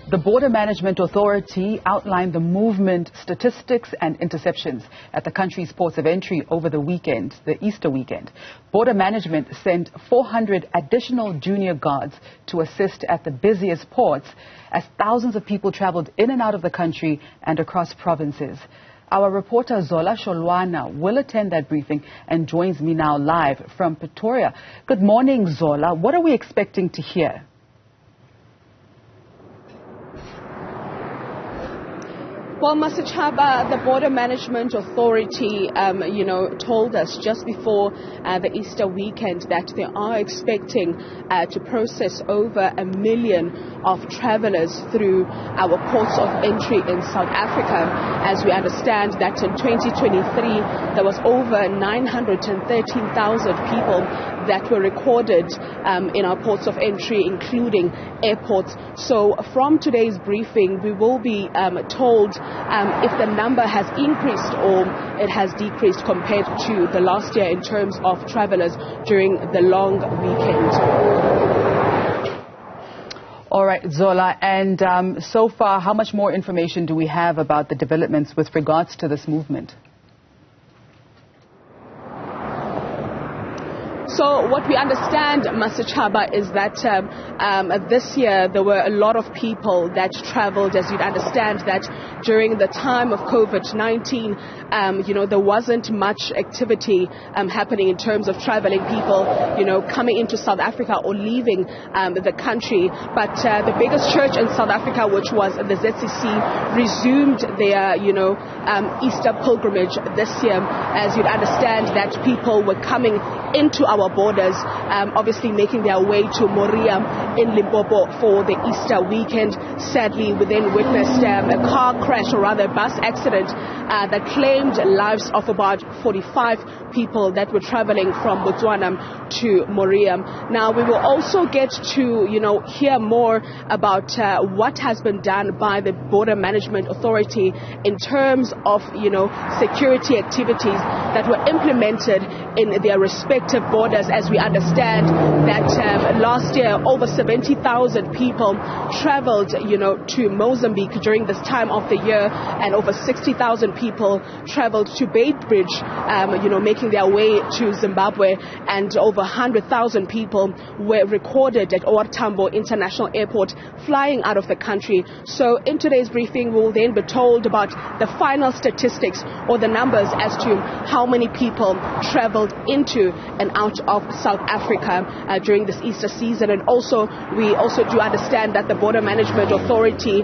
The Border Management Authority outlined the movement, statistics and interceptions at the country's ports of entry over the weekend, the Easter weekend. Border Management sent 400 additional junior guards to assist at the busiest ports as thousands of people traveled in and out of the country and across provinces. Our reporter Zola Sholwana will attend that briefing and joins me now live from Pretoria. Good morning, Zola. What are we expecting to hear? Well, Masachaba, the Border Management Authority, told us just before the Easter weekend that they are expecting to process over 1 million of travelers through our ports of entry in South Africa. As we understand that in 2023, there was over 913,000 people that were recorded in our ports of entry, including airports. So from today's briefing, we will be told if the number has increased or it has decreased compared to the last year in terms of travelers during the long weekend. All right, Zola, and so far, how much more information do we have about the developments with regards to this movement? So what we understand, Masachaba, is that this year there were a lot of people that traveled. As you'd understand that during the time of COVID-19, there wasn't much activity happening in terms of traveling people, coming into South Africa or leaving the country. But the biggest church in South Africa, which was the ZCC, resumed their, Easter pilgrimage this year. As you'd understand that people were coming into our borders, obviously making their way to Moria in Limpopo for the Easter weekend. Sadly, we then witnessed a car crash, or rather a bus accident that claimed lives of about 45 people that were traveling from Botswana to Moria. Now, we will also get to, hear more about what has been done by the Border Management Authority in terms of, security activities that were implemented in their respective borders. As we understand that last year over 70,000 people traveled, to Mozambique during this time of the year, and over 60,000 people traveled to Beitbridge, making their way to Zimbabwe, and over 100,000 people were recorded at OR Tambo International Airport flying out of the country. So in today's briefing, we will then be told about the final statistics or the numbers as to how many people traveled into and out of South Africa during this Easter season. And we also do understand that the Border Management Authority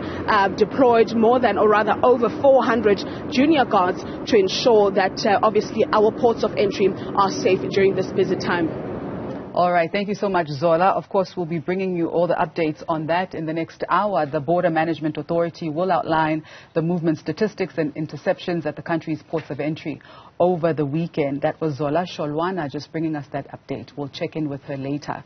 deployed over 400 junior guards to ensure that obviously our ports of entry are safe during this busy time. All right. Thank you so much, Zola. Of course, we'll be bringing you all the updates on that in the next hour. The Border Management Authority will outline the movement statistics and interceptions at the country's ports of entry over the weekend. That was Zola Sholwana just bringing us that update. We'll check in with her later.